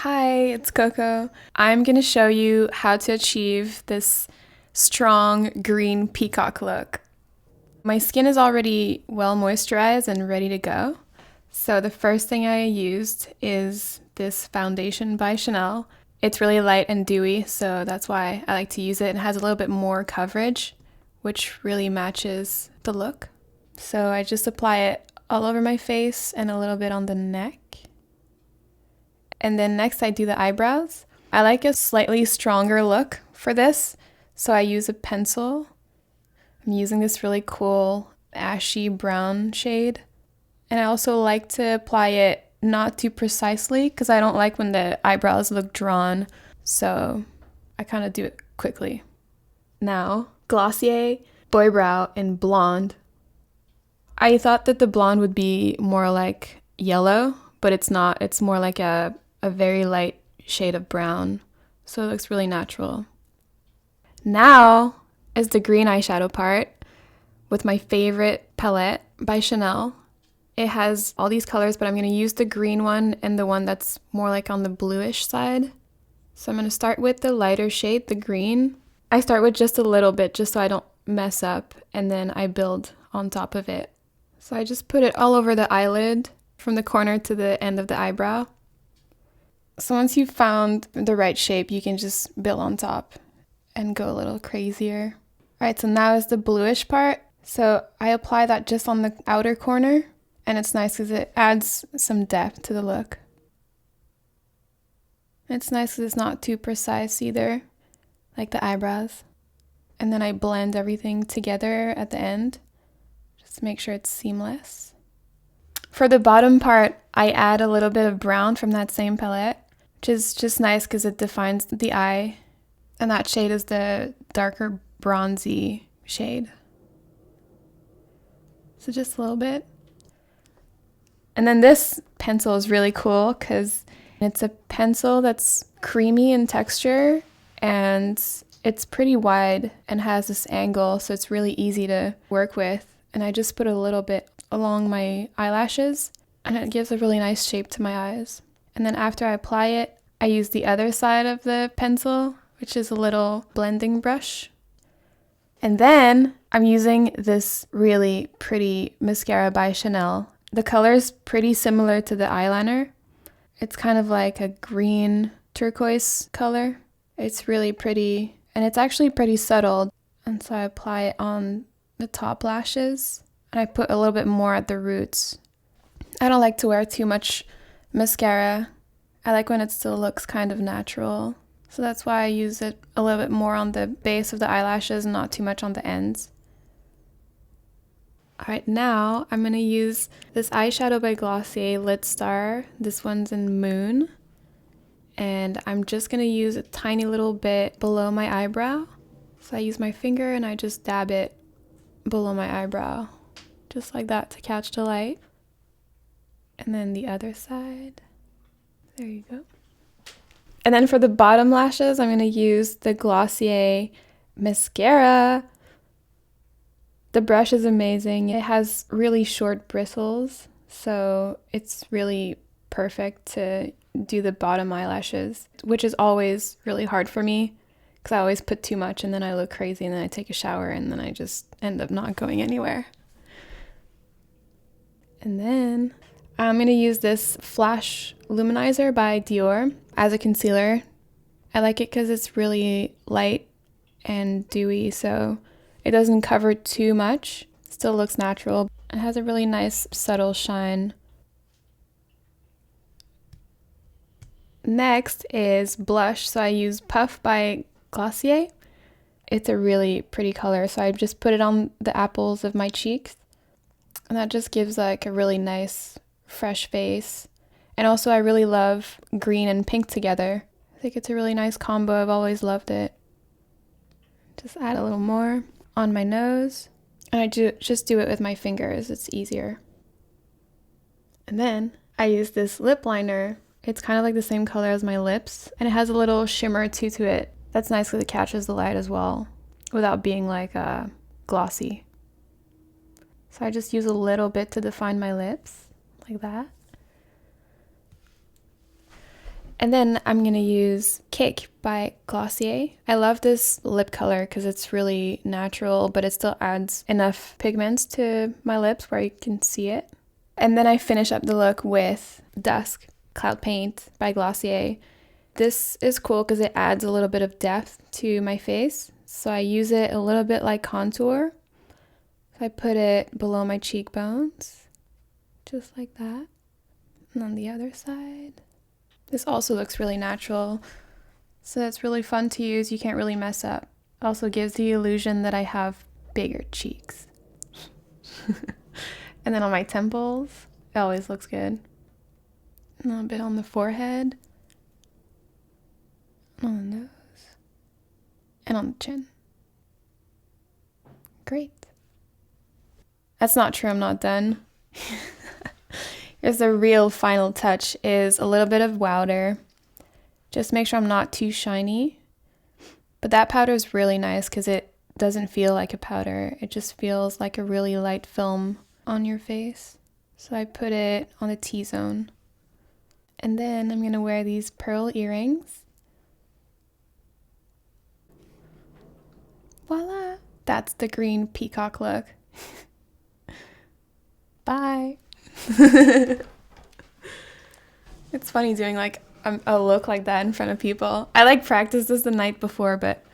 Hi, it's Coco. I'm going to show you how to achieve this strong green peacock look. My skin is already well moisturized and ready to go. So the first thing I used is this foundation by Chanel. It's really light and dewy, so that's why I like to use it. It has a little bit more coverage, which really matches the look. So I just apply it all over my face and a little bit on the neck. And then next I do the eyebrows. I like a slightly stronger look for this, so I use a pencil. I'm using this really cool ashy brown shade. And I also like to apply it not too precisely because I don't like when the eyebrows look drawn, so I kind of do it quickly. Now, Glossier Boy Brow in Blonde. I thought that the blonde would be more like yellow, but it's not. It's more like a very light shade of brown, so it looks really natural. Now is the green eyeshadow part with my favorite palette by Chanel. It has all these colors, but I'm going to use the green one and the one that's more like on the bluish side. So I'm going to start with the lighter shade, the green. I start with just a little bit just so I don't mess up, and then I build on top of it. So I just put it all over the eyelid from the corner to the end of the eyebrow. So once you've found the right shape, you can just build on top and go a little crazier. All right, so now is the bluish part. So I apply that just on the outer corner, and it's nice because it adds some depth to the look. It's nice because it's not too precise either, like the eyebrows. And then I blend everything together at the end, just to make sure it's seamless. For the bottom part, I add a little bit of brown from that same palette, which is just nice because it defines the eye. And that shade is the darker bronzy shade. So just a little bit. And then this pencil is really cool because it's a pencil that's creamy in texture and it's pretty wide and has this angle, so it's really easy to work with. And I just put a little bit along my eyelashes and it gives a really nice shape to my eyes. And then after I apply it, I use the other side of the pencil, which is a little blending brush. And then I'm using this really pretty mascara by Chanel. The color is pretty similar to the eyeliner. It's kind of like a green turquoise color. It's really pretty, and it's actually pretty subtle. And so I apply it on the top lashes, and I put a little bit more at the roots. I don't like to wear too much mascara. I like when it still looks kind of natural. So that's why I use it a little bit more on the base of the eyelashes and not too much on the ends. Alright, now I'm going to use this eyeshadow by Glossier Lidstar. This one's in Moon. And I'm just going to use a tiny little bit below my eyebrow. So I use my finger and I just dab it below my eyebrow. Just like that to catch the light. And then the other side. There you go. And then for the bottom lashes, I'm going to use the Glossier mascara. The brush is amazing. It has really short bristles, so it's really perfect to do the bottom eyelashes, which is always really hard for me because I always put too much and then I look crazy and then I take a shower and then I just end up not going anywhere. And then I'm going to use this Flash Luminizer by Dior as a concealer. I like it because it's really light and dewy, so it doesn't cover too much. It still looks natural. It has a really nice subtle shine. Next is blush. So I use Puff by Glossier. It's a really pretty color, so I just put it on the apples of my cheeks. And that just gives like a really nice fresh face. And also I really love green and pink together. I think it's a really nice combo. I've always loved it. Just add a little more on my nose. And I just do it with my fingers. It's easier. And then I use this lip liner. It's kind of like the same color as my lips. And it has a little shimmer too to it. That's nice because it catches the light as well without being like glossy. So I just use a little bit to define my lips, like that. And then I'm going to use Cake by Glossier. I love this lip color because it's really natural, but it still adds enough pigments to my lips where you can see it. And then I finish up the look with Dusk Cloud Paint by Glossier. This is cool because it adds a little bit of depth to my face. So I use it a little bit like contour. So I put it below my cheekbones, just like that. And on the other side. This also looks really natural, so it's really fun to use. You can't really mess up. It also gives the illusion that I have bigger cheeks. And then on my temples, it always looks good. A little bit on the forehead, on the nose, and on the chin. Great. That's not true, I'm not done. Here's the real final touch, is a little bit of Wowder. Just make sure I'm not too shiny. But that powder is really nice because it doesn't feel like a powder. It just feels like a really light film on your face. So I put it on the T-zone. And then I'm going to wear these pearl earrings. Voila! That's the green peacock look. Bye! It's funny doing like a look like that in front of people. I like practiced this the night before, but